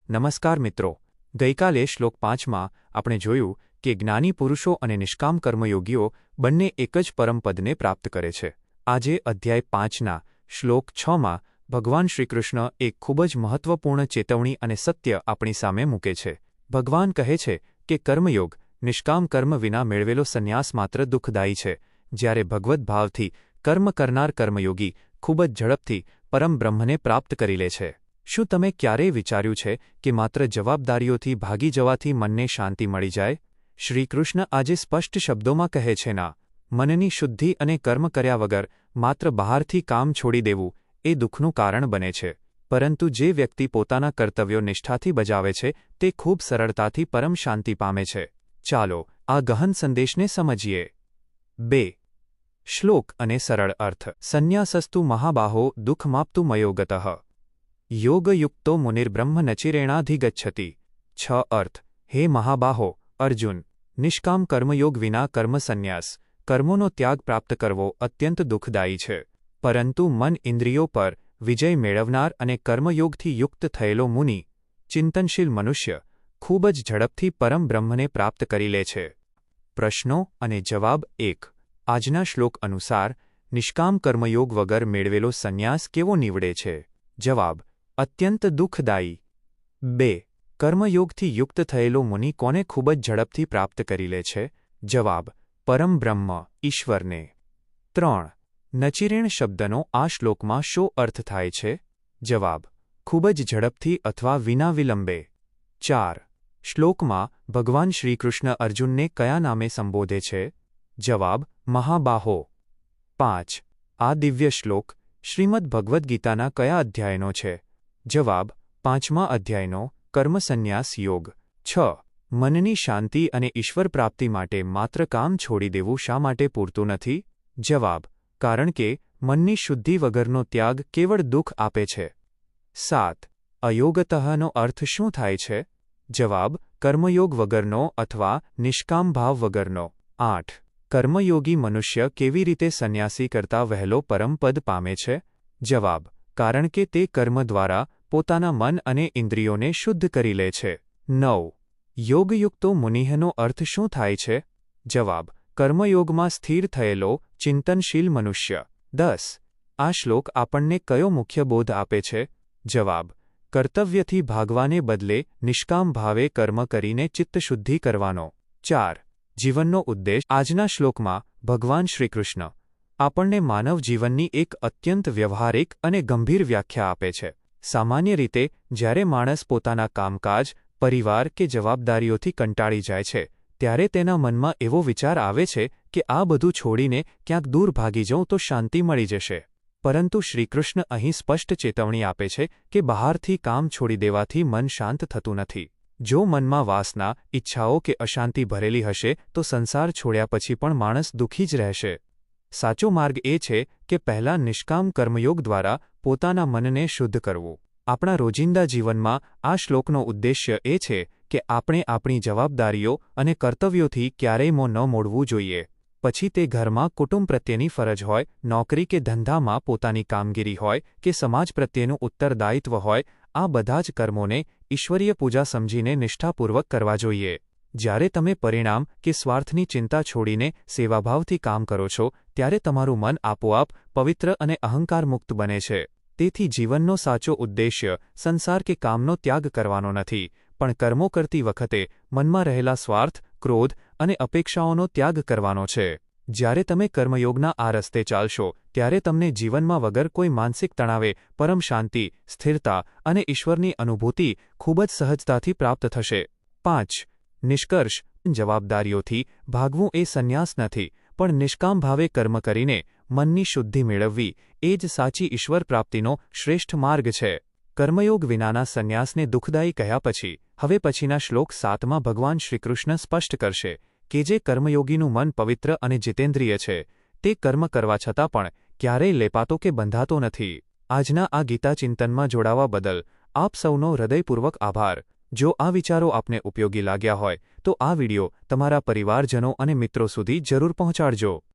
નમસ્કાર મિત્રો, ગઈકાલે શ્લોક 5માં આપણે જોયું કે જ્ઞાની પુરુષો અને નિષ્કામ કર્મયોગીઓ બંને એક જ પરમપદને પ્રાપ્ત કરે છે. આજે અધ્યાય 5ના શ્લોક 6માં ભગવાન શ્રીકૃષ્ણ એક ખૂબ જ મહત્વપૂર્ણ ચેતવણી અને સત્ય આપણી સામે મૂકે છે. ભગવાન કહે છે કે કર્મયોગ, નિષ્કામ કર્મ વિના મેળવેલો સંન્યાસ માત્ર દુઃખદાયી છે, જ્યારે ભગવદ્ ભાવથી કર્મ કરનાર કર્મયોગી ખૂબ જ ઝડપથી પરમ બ્રહ્મને પ્રાપ્ત કરી લે છે. શું તમે ક્યારેય વિચાર્યું છે કે માત્ર જવાબદારીઓથી ભાગી જવાથી મનને શાંતિ મળી જાય? શ્રીકૃષ્ણ આજે સ્પષ્ટ શબ્દોમાં કહે છે, ના, મનની શુદ્ધિ અને કર્મ કર્યા વગર માત્ર બહારથી કામ છોડી દેવું એ દુઃખનું કારણ બને છે. પરંતુ જે વ્યક્તિ પોતાના કર્તવ્યો નિષ્ઠાથી બજાવે છે તે ખૂબ સરળતાથી પરમ શાંતિ પામે છે. ચાલો આ ગહન સંદેશને સમજીએ. 2. શ્લોક અને સરળ અર્થ. સંન્યાસસ્તુ મહાબાહો દુઃખમાપ્તુ મયોગતઃ યોગયુક્તો મુનિર્બ્રહ્મ નચિરેણાધિગચ્છતિ. 6 અર્થ. હે મહાબાહો અર્જુન, નિષ્કામ કર્મયોગ વિના કર્મ સંન્યાસ, કર્મોનો ત્યાગ પ્રાપ્ત કરવો અત્યંત દુઃખદાયી છે. પરંતુ મન ઇન્દ્રિયો પર વિજય મેળવનાર અને કર્મયોગથી યુક્ત થયેલો મુનિ, ચિંતનશીલ મનુષ્ય ખૂબ જ ઝડપથી પરમ બ્રહ્મને પ્રાપ્ત કરી લે છે. પ્રશ્નો અને જવાબ. 1. આજના શ્લોક અનુસાર નિષ્કામ કર્મયોગ વગર મેળવેલો સંન્યાસ કેવો નીવડે છે? જવાબ: અત્યંત દુઃખદાયી. 2. કર્મયોગથી યુક્ત થયેલો મુનિ કોને ખૂબ જ ઝડપથી પ્રાપ્ત કરી લે છે? જવાબ: પરમ બ્રહ્મ, ઈશ્વરને. 3. નચિરેણ શબ્દનો આ શ્લોકમાં શો અર્થ થાય છે? જવાબ: ખૂબ જ ઝડપથી અથવા વિના વિલંબે. 4. શ્લોકમાં ભગવાન શ્રીકૃષ્ણ અર્જુનને કયા નામે સંબોધે છે? જવાબ: મહાબાહો. 5. આ દિવ્ય શ્લોક શ્રીમદ્ ભગવદ્ ગીતાના કયા અધ્યાયનો છે? જવાબ: 5મા અધ્યાયનો, કર્મ સંન્યાસ યોગ. 6. મનની શાંતિ અને ઈશ્વર પ્રાપ્તિ માટે માત્ર કામ છોડી દેવું શા માટે પૂરતું નથી? જવાબ: કારણ કે મનની શુદ્ધિ વગરનો ત્યાગ કેવળ દુઃખ આપે છે. 7. અયોગતઃનો અર્થ શું થાય છે? જવાબ: કર્મયોગ વગરનો અથવા નિષ્કામ ભાવ વગરનો. 8. કર્મયોગી મનુષ્ય કેવી રીતે સંન્યાસી કરતાં વહેલો પરમપદ પામે છે? જવાબ: કારણ કે તે કર્મ દ્વારા પોતાના મન અને ઇન્દ્રિયોને શુદ્ધ કરી લે છે. 9. યોગયુક્તો મુનિહનો અર્થ શું થાય છે? જવાબ: કર્મયોગમાં સ્થિર થયેલો ચિંતનશીલ મનુષ્ય. 10. આ શ્લોક આપણને કયો મુખ્ય બોધ આપે છે? જવાબ: કર્તવ્યથી ભાગવાને બદલે નિષ્કામ ભાવે કર્મ કરીને ચિત્તશુદ્ધિ કરવાનો. 4. જીવનનો ઉદ્દેશ. આજના શ્લોકમાં ભગવાન શ્રીકૃષ્ણ આપણને માનવ જીવનની એક અત્યંત વ્યવહારિક અને ગંભીર વ્યાખ્યા આપે છે. સામાન્ય રીતે જ્યારે માણસ પોતાના કામકાજ, પરિવાર કે જવાબદારીઓથી કંટાળી જાય છે, ત્યારે તેના મનમાં એવો વિચાર આવે છે કે આ બધું છોડીને ક્યાંક દૂર ભાગી જાઉં તો શાંતિ મળી જશે. પરંતુ શ્રીકૃષ્ણ અહીં સ્પષ્ટ ચેતવણી આપે છે કે બહારથી કામ છોડી દેવાથી મન શાંત થતું નથી. જો મનમાં વાસના, ઈચ્છાઓ કે અશાંતિ ભરેલી હશે તો સંસાર છોડ્યા પછી પણ માણસ દુઃખી જ રહેશે. સાચો માર્ગ એ છે કે પહેલાં નિષ્કામ કર્મયોગ દ્વારા પોતાના મનને શુદ્ધ કરવું. આપણા રોજિંદા જીવનમાં આ શ્લોકનો ઉદ્દેશ્ય એ છે કે આપણે આપણી જવાબદારીઓ અને કર્તવ્યોથી ક્યારેય મોં ન મોડવું જોઈએ. પછી તે ઘરમાં કુટુંબ પ્રત્યેની ફરજ હોય, નોકરી કે ધંધામાં પોતાની કામગીરી હોય કે સમાજ પ્રત્યેનું ઉત્તરદાયિત્વ હોય, આ બધા જ કર્મોને ઈશ્વરીય પૂજા સમજીને નિષ્ઠાપૂર્વક કરવા જોઈએ. જ્યારે તમે પરિણામ કે સ્વાર્થની ચિંતા છોડીને સેવાભાવથી કામ કરો છો, ત્યારે તમારું મન આપોઆપ પવિત્ર અને અહંકારમુક્ત બને છે. તેથી જીવનનો સાચો ઉદ્દેશ્ય સંસાર કે કામનો ત્યાગ કરવાનો નથી, પણ કર્મો કરતી વખતે મનમાં રહેલા સ્વાર્થ, ક્રોધ અને અપેક્ષાઓનો ત્યાગ કરવાનો છે. જ્યારે તમે કર્મયોગના આ રસ્તે ચાલશો ત્યારે તમને જીવનમાં વગર કોઈ માનસિક તણાવે પરમ શાંતિ, સ્થિરતા અને ઈશ્વરની અનુભૂતિ ખૂબ જ સહજતાથી પ્રાપ્ત થશે. 5. નિષ્કર્ષ. જવાબદારીઓથી ભાગવું એ સંન્યાસ નથી, પણ નિષ્કામ ભાવે કર્મ કરીને મનની શુદ્ધિ મેળવવી એ જ સાચી ઈશ્વર પ્રાપ્તિનો શ્રેષ્ઠ માર્ગ છે. કર્મયોગ વિનાના સંન્યાસને દુઃખદાયી કહ્યા પછી હવે પછીના શ્લોક 7માં ભગવાન શ્રીકૃષ્ણ સ્પષ્ટ કરશે કે જે કર્મયોગીનું મન પવિત્ર અને જીતેન્દ્રિય છે, તે કર્મ કરવા છતાં પણ ક્યારેય લેપાતો કે બંધાતો નથી. આજના આ ગીતા ચિંતનમાં જોડાવા બદલ આપ સૌનો હૃદયપૂર્વક આભાર. જો આ વિચારો આપને ઉપયોગી લાગ્યા હોય તો આ વિડિયો તમારા પરિવારજનો અને મિત્રો સુધી જરૂર પહોંચાડજો.